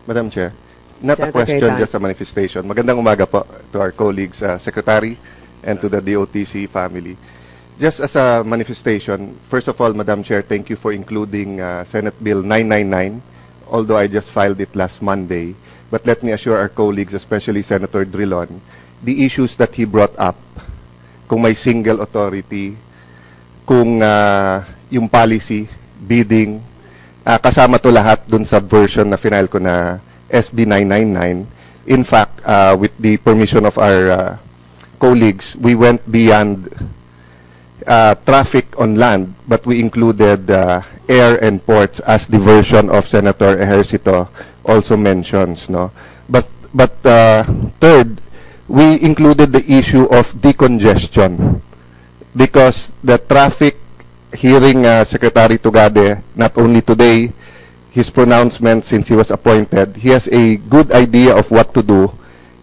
Madam Chair, not a Senator question, Cayetano. just a manifestation. Magandang umaga po to our colleagues, Secretary, and to the DOTC family. Just as a manifestation, first of all, Madam Chair, thank you for including Senate Bill 999, although I just filed it last Monday. But let me assure our colleagues, especially Senator Drilon, the issues that he brought up, kung may single authority, kung yung policy, bidding, kasama to lahat dun sa version na final ko na SB 999. In fact, with the permission of our colleagues, we went beyond traffic on land, but we included air and ports as the version of Senator Ejercito also mentions. No? But third, we included the issue of decongestion because the traffic, hearing Secretary Tugade, not only today, his pronouncement since he was appointed, he has a good idea of what to do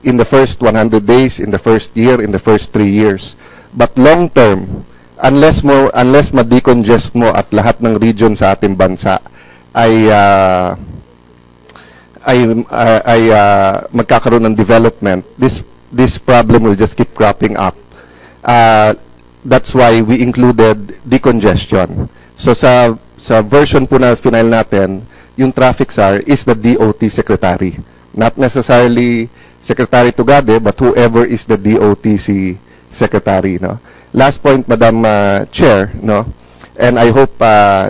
in the first 100 days, in the first year, in the first 3 years. But long term, unless ma-decongest mo at lahat ng region sa ating bansa ay magkakaroon ng development, this problem will just keep cropping up. That's why we included decongestion. So sa version po na final natin, yung traffic czar is the DOT secretary. Not necessarily Secretary Tugade, but whoever is the DOTC secretary. No? Last point, Madam Chair, no? And I hope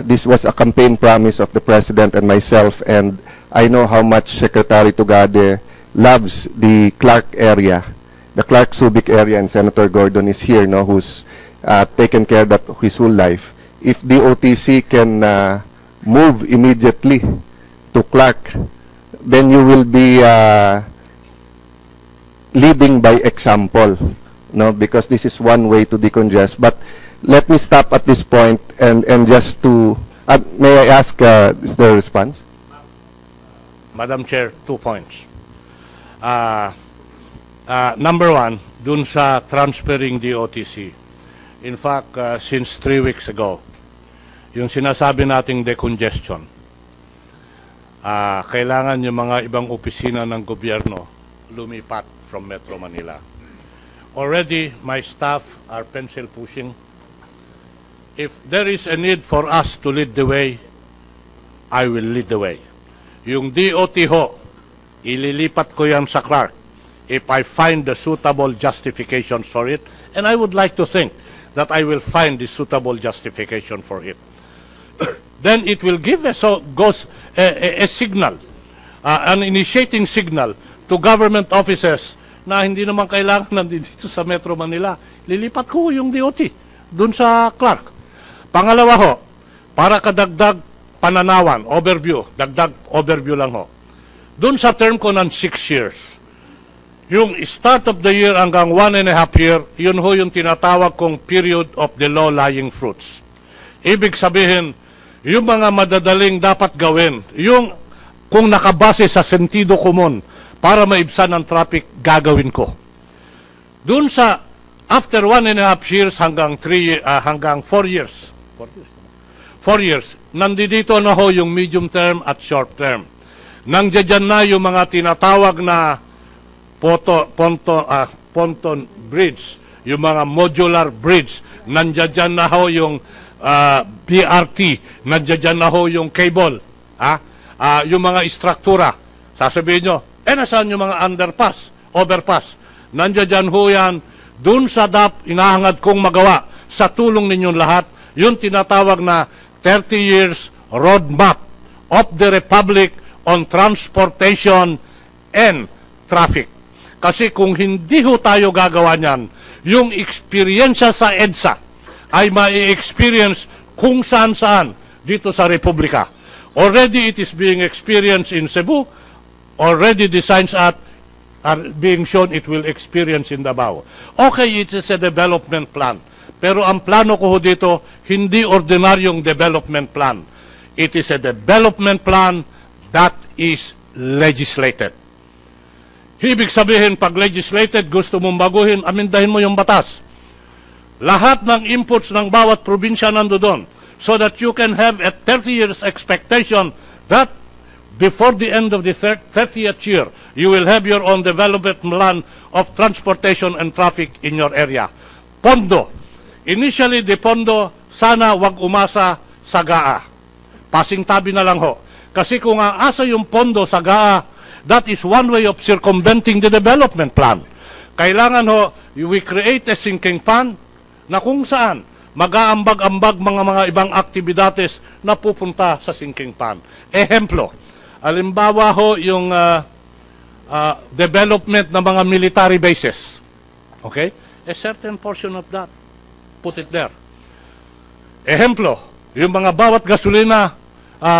this was a campaign promise of the President and myself, and I know how much Secretary Tugade loves the Clark area, the Clark-Subic area, and Senator Gordon is here, no, who's taken care of that his whole life. If DOTC can move immediately to Clark, then you will be leading by example, no? Because this is one way to decongest. But let me stop at this point and just to may I ask is there a response? Madam Chair, 2 points. Number one, dun sa transferring DOTC. In fact, since 3 weeks ago, yung sinasabi nating decongestion, kailangan yung mga ibang opisina ng gobyerno lumipat from Metro Manila. Already, my staff are pencil pushing. If there is a need for us to lead the way, I will lead the way. Yung DOT ho, ililipat ko yan sa Clark if I find the suitable justifications for it, and I would like to think that I will find the suitable justification for it. Then it will give a signal, an initiating signal to government offices na hindi naman kailangan nandito sa Metro Manila. Lilipat ko yung DOT dun sa Clark. Pangalawa ho, para kadagdag pananawan, overview, dagdag overview lang ho. Dun sa term ko ng 6 years, yung start of the year hanggang 1.5 year, yun ho yung tinatawag kong period of the low-lying fruits. Ibig sabihin, yung mga madadaling dapat gawin, yung kung nakabase sa sentido komon para maibsan ang traffic, gagawin ko. Doon sa after 1.5 years hanggang 4 years. 4 years, nandito na ho yung medium term at short term. Nandiyan na yung mga tinatawag na ponton bridge, yung mga modular bridge. Nandiyan na ho yung BRT, nandiyan na ho yung cable, yung mga istruktura. Sasabihin nyo, nasaan yung mga underpass, overpass? Nandiyan ho yan, dun sa inahangad kong magawa sa tulong ninyong lahat, yung tinatawag na 30 years roadmap of the Republic on transportation and traffic. Kasi kung hindi ho tayo gagawa niyan, yung experience sa EDSA ay ma-experience kung saan-saan dito sa Republika. Already it is being experienced in Cebu, already the signs are being shown it will experience in Davao. Okay, it is a development plan. Pero ang plano ko dito, hindi ordinaryong development plan. It is a development plan that is legislated. Ibig sabihin, pag legislated, gusto mong baguhin, amindahin mo yung batas. Lahat ng inputs ng bawat probinsya nando doon, so that you can have a 30 years expectation that before the end of the 30th year, you will have your own development plan of transportation and traffic in your area. Pondo. Initially, the pondo, sana wag umasa sa GAA. Pasing tabi na lang ho. Kasi kung aasa yung pondo sa GAA, that is one way of circumventing the development plan. Kailangan ho, we create a sinking fund na kung saan mag-aambag-ambag mga ibang aktibidades na pupunta sa sinking fund. Ehemplo, alimbawa ho yung development ng mga military bases. Okay? A certain portion of that, put it there. Ehemplo, yung mga bawat gasolina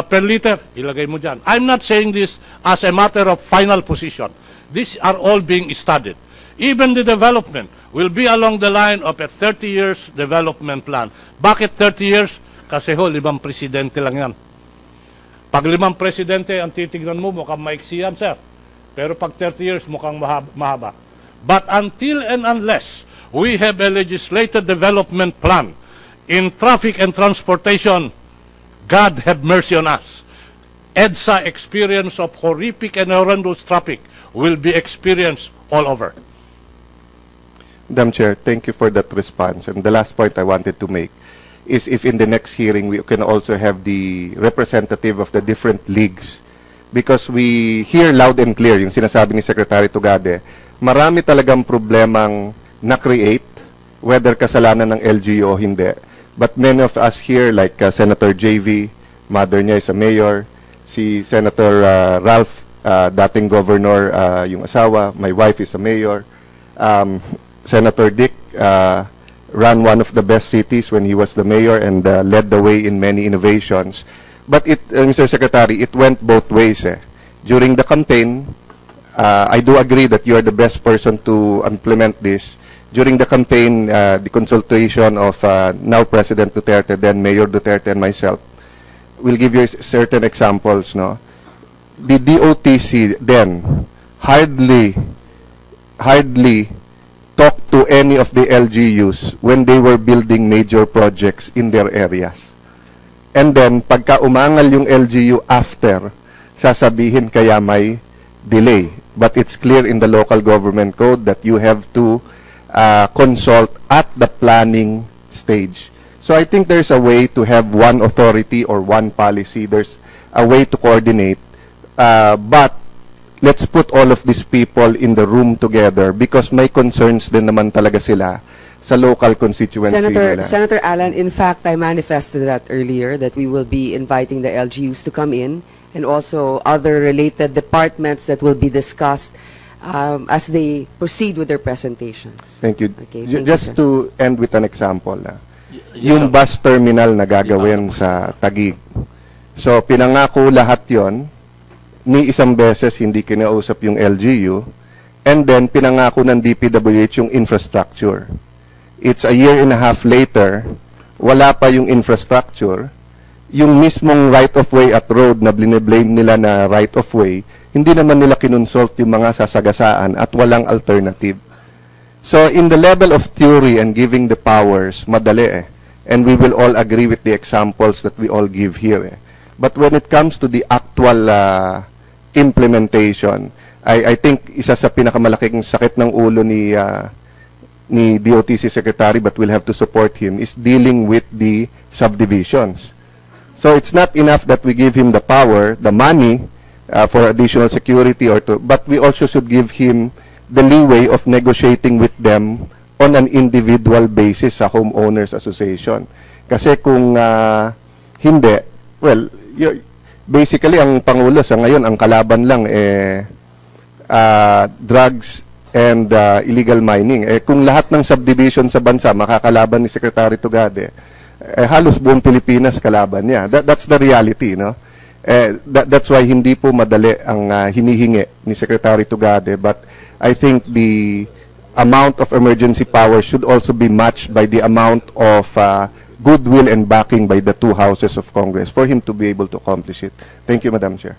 per liter, ilagay mo dyan. I'm not saying this as a matter of final position. These are all being studied. Even the development will be along the line of a 30 years development plan. Bakit 30 years? Kasi ho, 5 presidente lang yan. Pag 5 presidente, ang titignan mo, mukhang maiksi yan, sir. Pero pag 30 years, mukhang mahaba. But until and unless we have a legislated development plan in traffic and transportation, God have mercy on us. EDSA experience of horrific and horrendous traffic will be experienced all over. Madam Chair, thank you for that response. And the last point I wanted to make is if in the next hearing we can also have the representative of the different leagues, because we hear loud and clear yung sinasabi ni Secretary Tugade, marami talagang problemang na-create, whether kasalanan ng LGU o hindi. But many of us here, like Senator JV, mother niya is a mayor, si Senator Ralph, dating governor, yung asawa, my wife is a mayor, Senator Dick ran one of the best cities when he was the mayor and led the way in many innovations. But Mr. Secretary, it went both ways. During the campaign, I do agree that you are the best person to implement this. During the campaign, the consultation of now President Duterte, then Mayor Duterte and myself, will give you certain examples. No? The DOTC then hardly talked to any of the LGUs when they were building major projects in their areas. And then, pagka umangal yung LGU after, sasabihin kaya may delay. But it's clear in the local government code that you have to consult at the planning stage. So I think there's a way to have one authority or one policy. There's a way to coordinate. But let's put all of these people in the room together because may concerns din naman talaga sila sa local constituency nila. Senator Alan, in fact, I manifested that earlier, that we will be inviting the LGUs to come in and also other related departments that will be discussed as they proceed with their presentations. Thank you. Okay, thank Just you, to end with an example. Yung bus terminal na gagawin sa Taguig. So, pinangako lahat yon, ni isang beses hindi kinausap yung LGU, and then pinangako ng DPWH yung infrastructure. It's a year and a half later, wala pa yung infrastructure, yung mismong right-of-way at road na blame nila na right-of-way, hindi naman nila kinonsult yung mga sasagasaan at walang alternative. So in the level of theory and giving the powers, madali and we will all agree with the examples that we all give here. But when it comes to the actual implementation, I think isa sa pinakamalaking sakit ng ulo ni DOTC Secretary, but we'll have to support him, is dealing with the subdivisions. So it's not enough that we give him the power, the money for additional security, but we also should give him the leeway of negotiating with them on an individual basis sa homeowners association. Kasi kung hindi, well, basically, ang Pangulo sa ngayon, ang kalaban lang drugs and illegal mining. Kung lahat ng subdivision sa bansa makakalaban ni Secretary Tugade, halos buong Pilipinas kalaban niya. That's the reality, no? That's why hindi po madali ang hinihingi ni Secretary Tugade. But I think the amount of emergency power should also be matched by the amount of goodwill and backing by the two houses of Congress for him to be able to accomplish it. Thank you, Madam Chair.